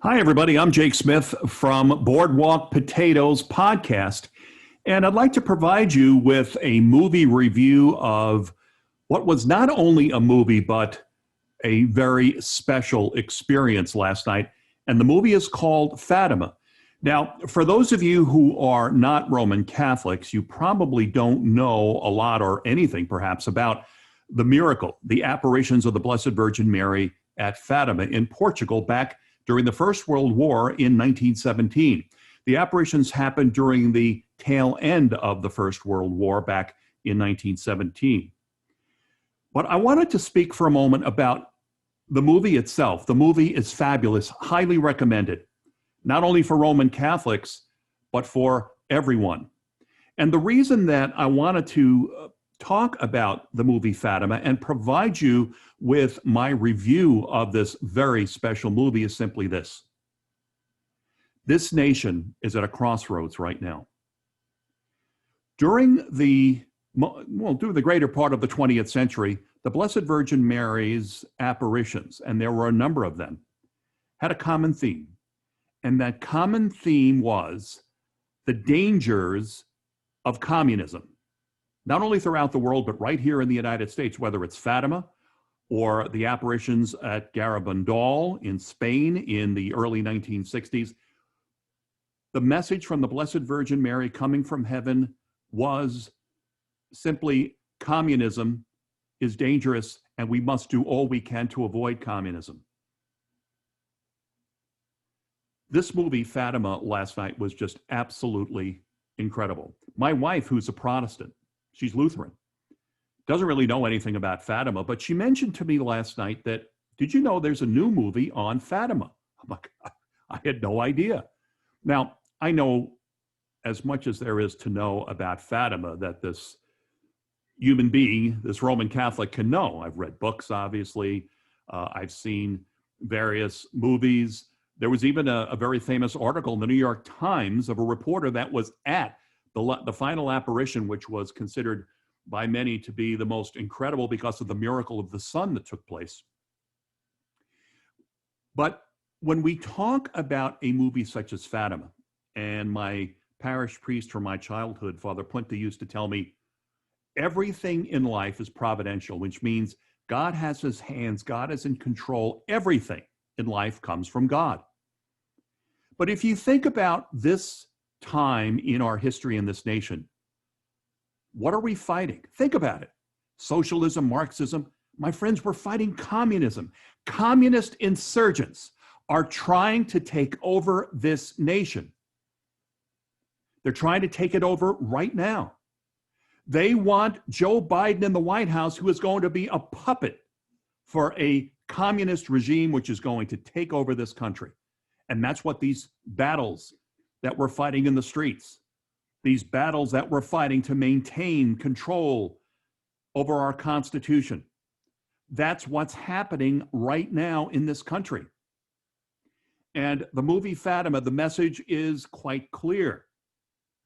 Hi, everybody. I'm Jake Smith from Boardwalk Potatoes Podcast, and I'd like to provide you with a movie review of what was not only a movie, but a very special experience last night. And the movie is called Fatima. Now, for those of you who are not Roman Catholics, you probably don't know a lot or anything, perhaps, about the miracle, the apparitions of the Blessed Virgin Mary at Fatima in Portugal back during the First World War in 1917. The apparitions happened during the tail end of the First World War back in 1917. But I wanted to speak for a moment about the movie itself. The movie is fabulous, highly recommended, not only for Roman Catholics, but for everyone. And the reason that I wanted to talk about the movie Fatima and provide you with my review of this very special movie is simply this. This nation is at a crossroads right now. During the greater part of the 20th century, the Blessed Virgin Mary's apparitions, and there were a number of them, had a common theme. And that common theme was the dangers of communism, not only throughout the world, but right here in the United States, whether it's Fatima or the apparitions at Garabandal in Spain in the early 1960s. The message from the Blessed Virgin Mary coming from heaven was simply communism is dangerous and we must do all we can to avoid communism. This movie, Fatima, last night was just absolutely incredible. My wife, who's a Protestant, she's Lutheran, doesn't really know anything about Fatima, but she mentioned to me last night that, did you know there's a new movie on Fatima? I'm like, I had no idea. Now, I know as much as there is to know about Fatima that this human being, this Roman Catholic, can know. I've read books, obviously. I've seen various movies. There was even a very famous article in the New York Times of a reporter that was at the final apparition, which was considered by many to be the most incredible because of the miracle of the sun that took place. But when we talk about a movie such as Fatima, and my parish priest from my childhood, Father Punta, used to tell me, everything in life is providential, which means God has his hands, God is in control. Everything in life comes from God. But if you think about this time in our history in this nation, what are we fighting? Think about it. Socialism, Marxism. My friends, we're fighting communism. Communist insurgents are trying to take over this nation. They're trying to take it over right now. They want Joe Biden in the White House, who is going to be a puppet for a communist regime which is going to take over this country. And that's what these battles that we're fighting in the streets, these battles that we're fighting to maintain control over our Constitution, that's what's happening right now in this country. And the movie Fatima, the message is quite clear.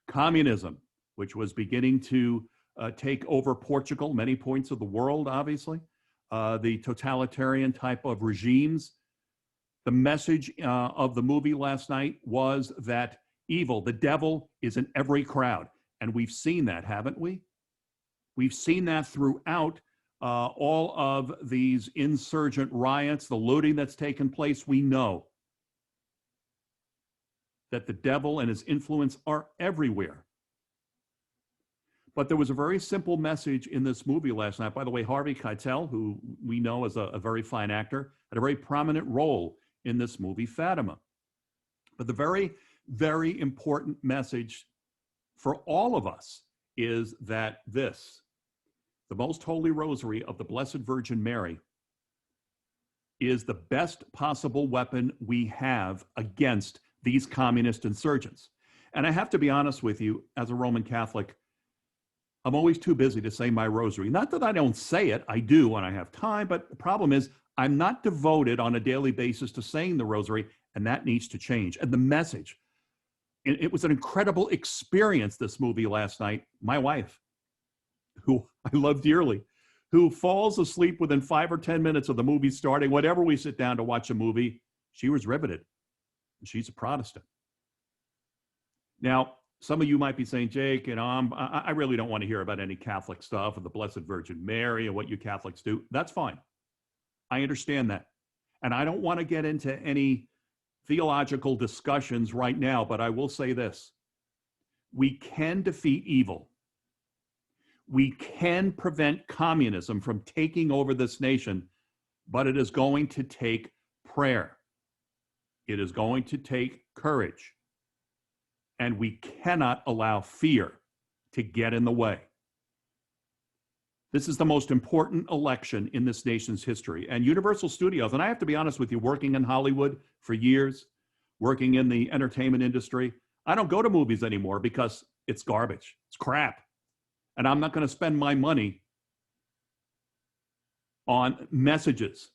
Communism, which was beginning to take over Portugal, many points of the world, obviously, the totalitarian type of regimes. The message of the movie last night was that evil, the devil, is in every crowd. And we've seen that, haven't we? We've seen that throughout all of these insurgent riots, the looting that's taken place. We know that the devil and his influence are everywhere. But there was a very simple message in this movie last night. By the way, Harvey Keitel, who we know as a very fine actor, had a very prominent role in this movie, Fatima. But the very, very important message for all of us is that this, the Most Holy Rosary of the Blessed Virgin Mary, is the best possible weapon we have against these communist insurgents. And I have to be honest with you, as a Roman Catholic, I'm always too busy to say my rosary. Not that I don't say it, I do when I have time, but the problem is I'm not devoted on a daily basis to saying the rosary, and that needs to change. And the message, it was an incredible experience, this movie last night. My wife, who I love dearly, who falls asleep within 5 or 10 minutes of the movie starting, whenever we sit down to watch a movie, she was riveted. She's a Protestant. Now, some of you might be saying, Jake, I really don't want to hear about any Catholic stuff or the Blessed Virgin Mary and what you Catholics do. That's fine. I understand that. And I don't want to get into any theological discussions right now, but I will say this. We can defeat evil. We can prevent communism from taking over this nation, but it is going to take prayer. It is going to take courage. And we cannot allow fear to get in the way. This is the most important election in this nation's history. And Universal Studios, and I have to be honest with you, working in Hollywood for years, working in the entertainment industry, I don't go to movies anymore because it's garbage. It's crap. And I'm not going to spend my money on messages,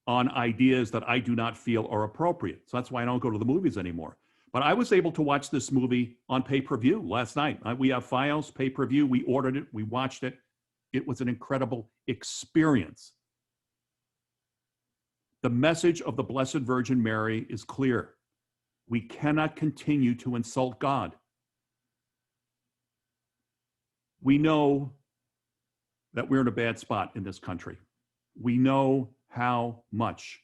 on ideas that I do not feel are appropriate. So that's why I don't go to the movies anymore. But I was able to watch this movie on pay-per-view last night. We have Fios pay-per-view. We ordered it. We watched it. It was an incredible experience. The message of the Blessed Virgin Mary is clear. We cannot continue to insult God. We know that we're in a bad spot in this country. We know how much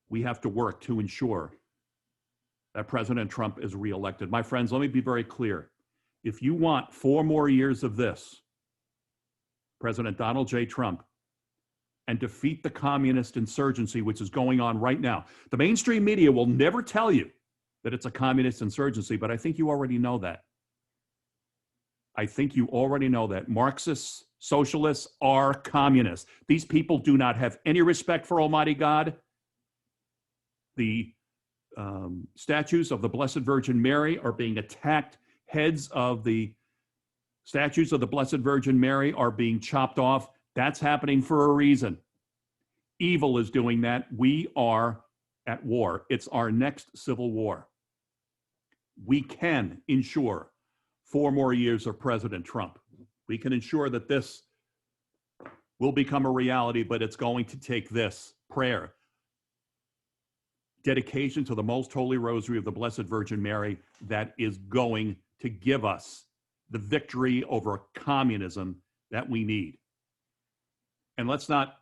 we have to work to ensure that President Trump is reelected. My friends, let me be very clear. If you want 4 more years of this, President Donald J. Trump, and defeat the communist insurgency, which is going on right now. The mainstream media will never tell you that it's a communist insurgency, but I think you already know that. I think you already know that. Marxists, socialists are communists. These people do not have any respect for Almighty God. The statues of the Blessed Virgin Mary are being attacked. Heads of the statues of the Blessed Virgin Mary are being chopped off. That's happening for a reason. Evil is doing that. We are at war. It's our next civil war. We can ensure 4 more years of President Trump. We can ensure that this will become a reality, but it's going to take this prayer, dedication to the Most Holy Rosary of the Blessed Virgin Mary, that is going to give us the victory over communism that we need. And let's not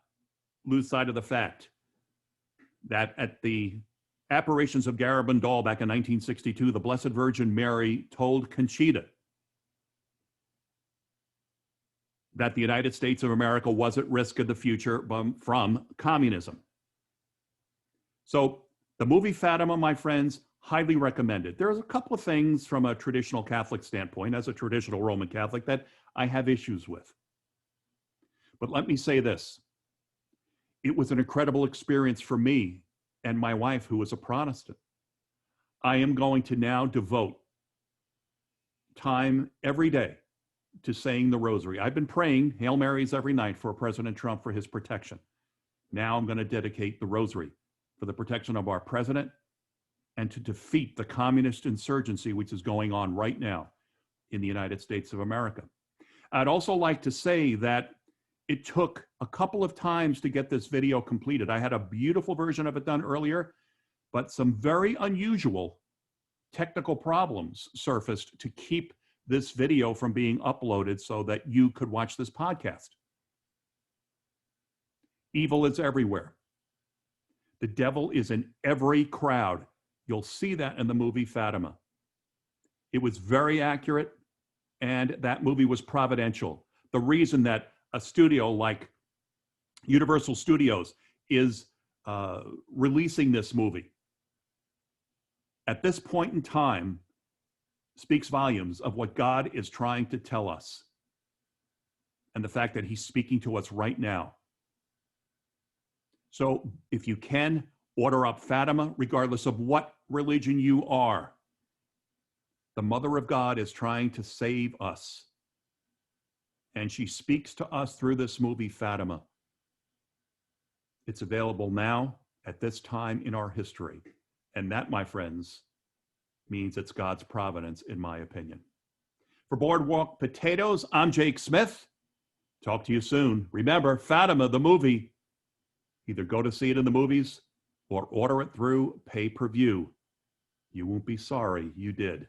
lose sight of the fact that at the apparitions of Garabandal back in 1962, the Blessed Virgin Mary told Conchita that the United States of America was at risk in the future from communism. So the movie Fatima, my friends, highly recommended. There's a couple of things from a traditional Catholic standpoint, as a traditional Roman Catholic, that I have issues with. But let me say this. It was an incredible experience for me and my wife, who was a Protestant. I am going to now devote time every day to saying the rosary. I've been praying Hail Marys every night for President Trump for his protection. Now I'm going to dedicate the rosary for the protection of our president and to defeat the communist insurgency which is going on right now in the United States of America. I'd also like to say that it took a couple of times to get this video completed. I had a beautiful version of it done earlier, but some very unusual technical problems surfaced to keep this video from being uploaded so that you could watch this podcast. Evil is everywhere. The devil is in every crowd. You'll see that in the movie Fatima. It was very accurate, and that movie was providential. The reason that a studio like Universal Studios is releasing this movie at this point in time speaks volumes of what God is trying to tell us and the fact that he's speaking to us right now. So if you can, order up Fatima, regardless of what religion you are. The Mother of God is trying to save us. And she speaks to us through this movie, Fatima. It's available now at this time in our history. And that, my friends, means it's God's providence, in my opinion. For Boardwalk Potatoes, I'm Jake Smith. Talk to you soon. Remember, Fatima, the movie, either go to see it in the movies or order it through pay-per-view. You won't be sorry you did.